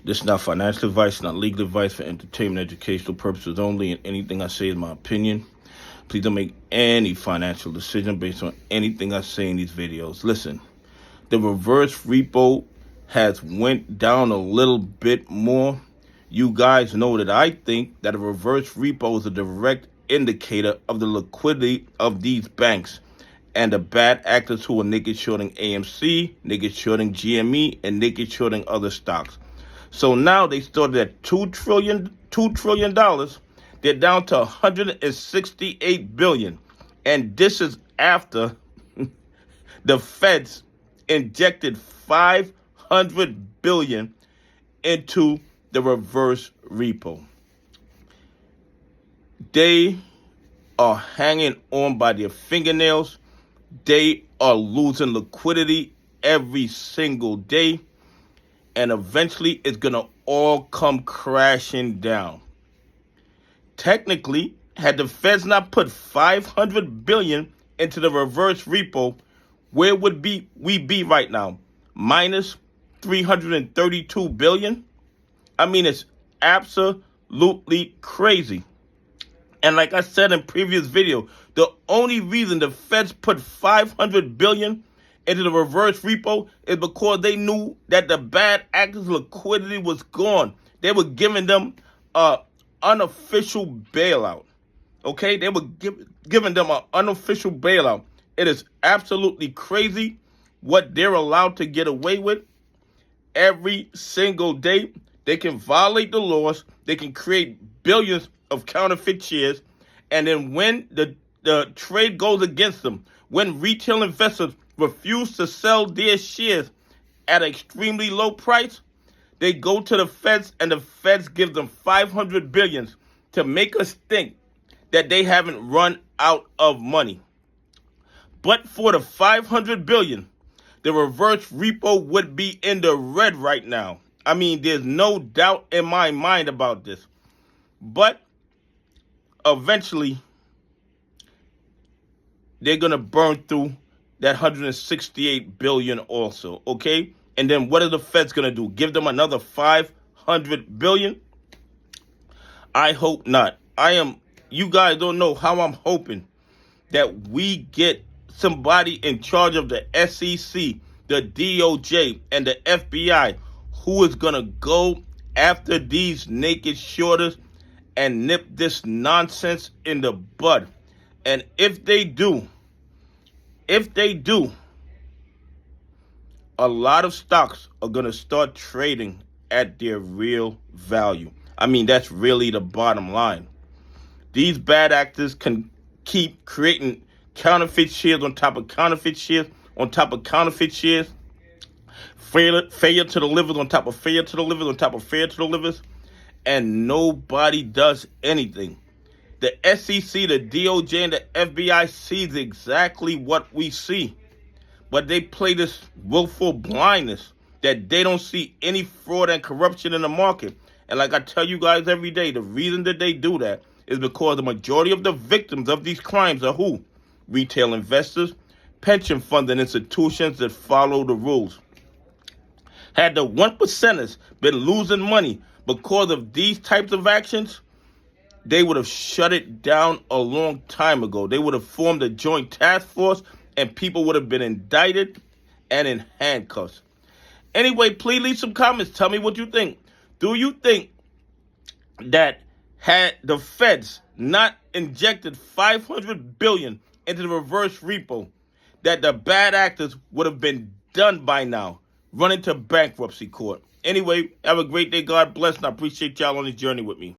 This is not financial advice, not legal advice, for entertainment, educational purposes only, and anything I say is my opinion. Please don't make any financial decision based on anything I say in these videos. Listen, the reverse repo has went down a little bit more. You guys know that I think that a reverse repo is a direct indicator of the liquidity of these banks and the bad actors who are naked shorting AMC, naked shorting GME, and naked shorting other stocks. So now they started at $2 trillion. They're down to $168 billion. And this is after the Feds injected $500 billion into the reverse repo. They are hanging on by their fingernails. They are losing liquidity every single day. And eventually it's going to all come crashing down. Technically, had the Feds not put $500 billion into the reverse repo, where would we be right now? Minus $332 billion? I mean, it's absolutely crazy. And like I said in previous video, the only reason the Feds put $500 billion into the reverse repo is because they knew that the bad actors' liquidity was gone. They were giving them an unofficial bailout. Okay? They were giving them an unofficial bailout. It is absolutely crazy what they're allowed to get away with. Every single day, they can violate the laws. They can create billions of counterfeit shares. And then when the trade goes against them, when retail investors refuse to sell their shares at an extremely low price, they go to the Feds, and the Feds give them $500 billion to make us think that they haven't run out of money. But for the $500 billion, the reverse repo would be in the red right now. I mean, there's no doubt in my mind about this. But eventually, they're going to burn through that $168 billion also, okay? And then what are the Feds going to do? Give them another $500 billion? I hope not. You guys don't know how I'm hoping that we get somebody in charge of the SEC, the DOJ, and the FBI who is going to go after these naked shorters and nip this nonsense in the bud. And if they do, a lot of stocks are going to start trading at their real value. I mean, that's really the bottom line. These bad actors can keep creating counterfeit shares on top of counterfeit shares on top of counterfeit shares, failure to deliver on top of failure to deliver on top of failure to delivers, and nobody does anything. The SEC, the DOJ, and the FBI sees exactly what we see. But they play this willful blindness that they don't see any fraud and corruption in the market. And like I tell you guys every day, the reason that they do that is because the majority of the victims of these crimes are who? Retail investors, pension funds, and institutions that follow the rules. Had the 1%ers been losing money because of these types of actions, they would have shut it down a long time ago. They would have formed a joint task force, and people would have been indicted and in handcuffs. Anyway, please leave some comments. Tell me what you think. Do you think that had the Feds not injected $500 billion into the reverse repo, that the bad actors would have been done by now, run into bankruptcy court? Anyway, have a great day. God bless, and I appreciate y'all on this journey with me.